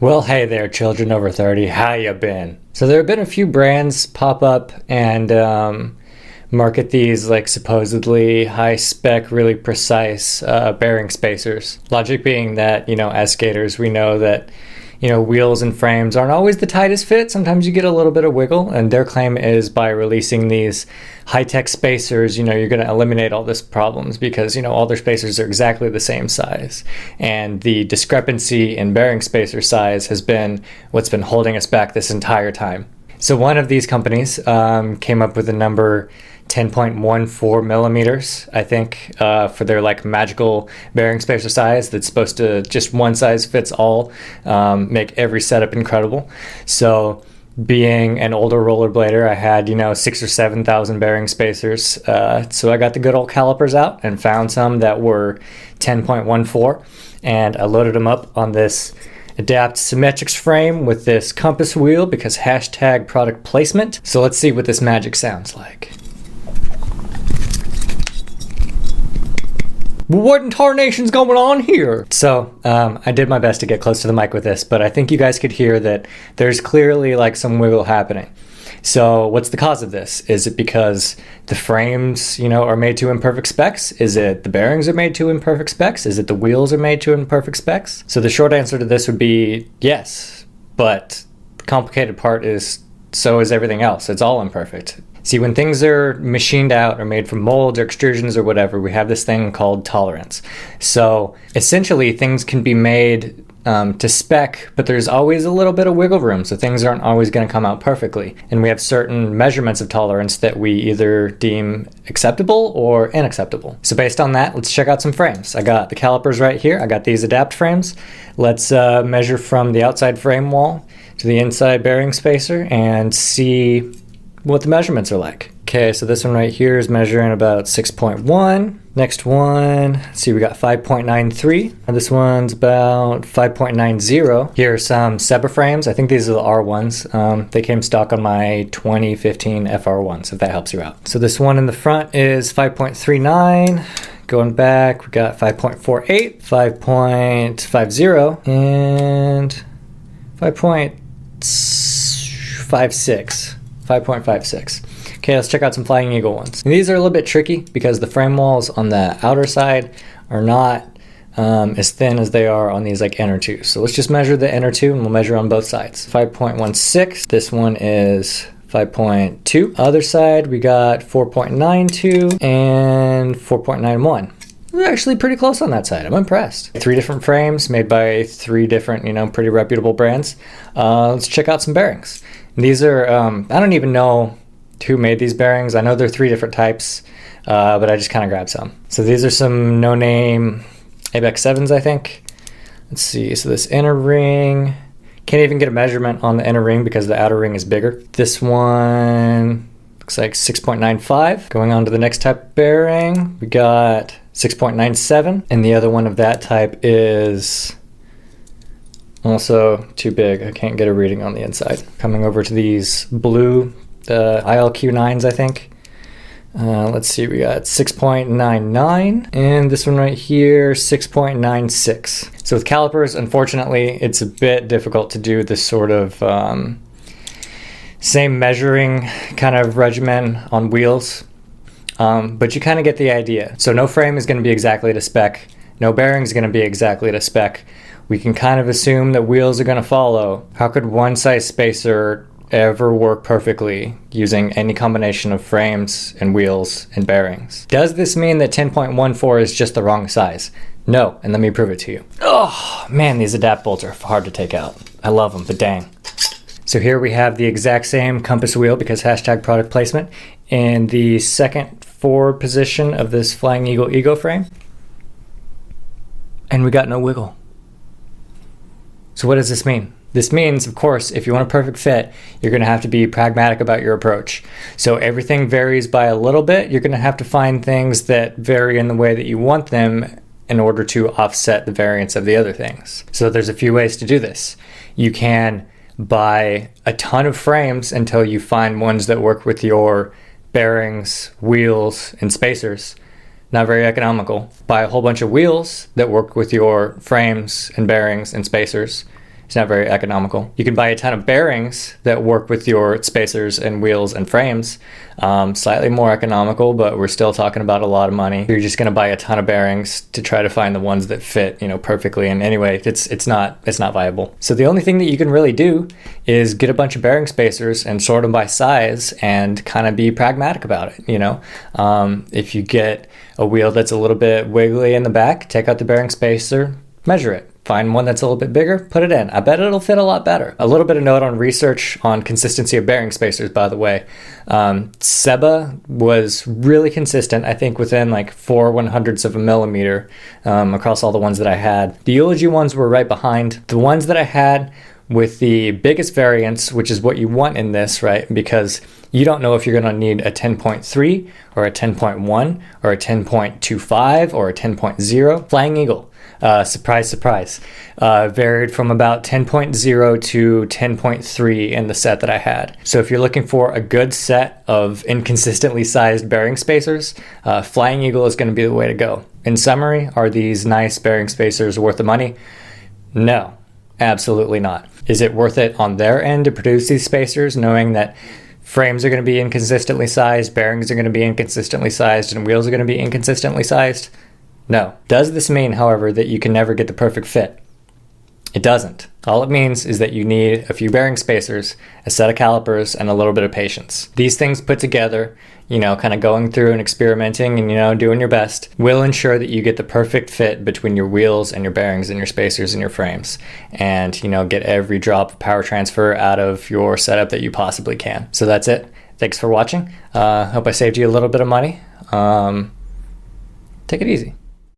Well, hey there, children over 30. How you been? So there have been a few brands pop up and market these like supposedly high spec, really precise bearing spacers. Logic being that, as skaters, we know that, wheels and frames aren't always the tightest fit. Sometimes you get a little bit of wiggle, and their claim is by releasing these high-tech spacers, you're going to eliminate all these problems because, all their spacers are exactly the same size. And the discrepancy in bearing spacer size has been what's been holding us back this entire time. So one of these companies came up with the number 10.14 millimeters, I think, for their like magical bearing spacer size that's supposed to just one size fits all, make every setup incredible. So being an older rollerblader, I had, 6,000 or 7,000 bearing spacers. So I got the good old calipers out and found some that were 10.14, and I loaded them up on this Adapt Symmetrics frame with this compass wheel because hashtag product placement. So let's see what this magic sounds like. What in tarnation's going on here? So I did my best to get close to the mic with this, but I think you guys could hear that there's clearly like some wiggle happening. So what's the cause of this? Is it because the frames, are made to imperfect specs? Is it the bearings are made to imperfect specs? Is it the wheels are made to imperfect specs? So the short answer to this would be yes, but the complicated part is so is everything else. It's all imperfect. See, when things are machined out or made from molds or extrusions or whatever, we have this thing called tolerance. So essentially things can be made to spec, but there's always a little bit of wiggle room, so things aren't always going to come out perfectly. And we have certain measurements of tolerance that we either deem acceptable or unacceptable. So based on that, let's check out some frames. I got the calipers right here. I got these Adapt frames. Let's measure from the outside frame wall to the inside bearing spacer and see what the measurements are like. Okay, so this one right here is measuring about 6.1. Next one, let's see, we got 5.93. And this one's about 5.90. Here are some Seba frames. I think these are the R ones. They came stock on my 2015 FR1s, if that helps you out. So this one in the front is 5.39. Going back, we got 5.48, 5.50, and 5.56. 5.56. Okay, let's check out some Flying Eagle ones. And these are a little bit tricky because the frame walls on the outer side are not as thin as they are on these like inner two. So let's just measure the inner two and we'll measure on both sides. 5.16. This one is 5.2. Other side, we got 4.92 and 4.91. We're actually pretty close on that side. I'm impressed. 3 different frames made by 3 different, pretty reputable brands. Let's check out some bearings. These are, I don't even know who made these bearings. I know they're 3 different types, but I just kind of grabbed some. So these are some no-name ABEX 7s, I think. Let's see, so this inner ring, can't even get a measurement on the inner ring because the outer ring is bigger. This one looks like 6.95. Going on to the next type of bearing, we got 6.97, and the other one of that type is also too big. I can't get a reading on the inside. Coming over to these blue, the ILQ9s, I think. Let's see, we got 6.99, and this one right here, 6.96. So with calipers, unfortunately, it's a bit difficult to do this sort of same measuring kind of regimen on wheels, but you kind of get the idea. So no frame is going to be exactly to spec. No bearing is going to be exactly to spec. We can kind of assume that wheels are going to follow. How could one size spacer ever work perfectly using any combination of frames and wheels and bearings? Does this mean that 10.14 is just the wrong size? No, and let me prove it to you. Oh man, these Adapt bolts are hard to take out. I love them, but dang. So here we have the exact same compass wheel because hashtag product placement in the second forward position of this Flying Eagle Ego frame. And we got no wiggle. So what does this mean? This means, of course, if you want a perfect fit, you're going to have to be pragmatic about your approach. So everything varies by a little bit. You're going to have to find things that vary in the way that you want them in order to offset the variance of the other things. So there's a few ways to do this. You can buy a ton of frames until you find ones that work with your bearings, wheels, and spacers. Not very economical. Buy a whole bunch of wheels that work with your frames and bearings and spacers. It's not very economical. You can buy a ton of bearings that work with your spacers and wheels and frames. Slightly more economical, but we're still talking about a lot of money. You're just going to buy a ton of bearings to try to find the ones that fit, perfectly. And anyway, it's not viable. So the only thing that you can really do is get a bunch of bearing spacers and sort them by size and kind of be pragmatic about it. If you get a wheel that's a little bit wiggly in the back, take out the bearing spacer, measure it. Find one that's a little bit bigger, put it in. I bet it'll fit a lot better. A little bit of note on research on consistency of bearing spacers, by the way. Seba was really consistent, I think within like 4/100ths of a millimeter across all the ones that I had. The Eulogy ones were right behind. The ones that I had with the biggest variance, which is what you want in this, right? Because you don't know if you're going to need a 10.3 or a 10.1 or a 10.25 or a 10.0. Flying Eagle. Surprise, surprise. Varied from about 10.0 to 10.3 in the set that I had. So if you're looking for a good set of inconsistently sized bearing spacers, Flying Eagle is going to be the way to go. In summary, are these nice bearing spacers worth the money? No, absolutely not. Is it worth it on their end to produce these spacers, knowing that frames are going to be inconsistently sized, bearings are going to be inconsistently sized, and wheels are going to be inconsistently sized? No. Does this mean, however, that you can never get the perfect fit? It doesn't. All it means is that you need a few bearing spacers, a set of calipers, and a little bit of patience. These things put together, kind of going through and experimenting and, doing your best, will ensure that you get the perfect fit between your wheels and your bearings and your spacers and your frames. And, get every drop of power transfer out of your setup that you possibly can. So that's it. Thanks for watching. Hope I saved you a little bit of money. Take it easy.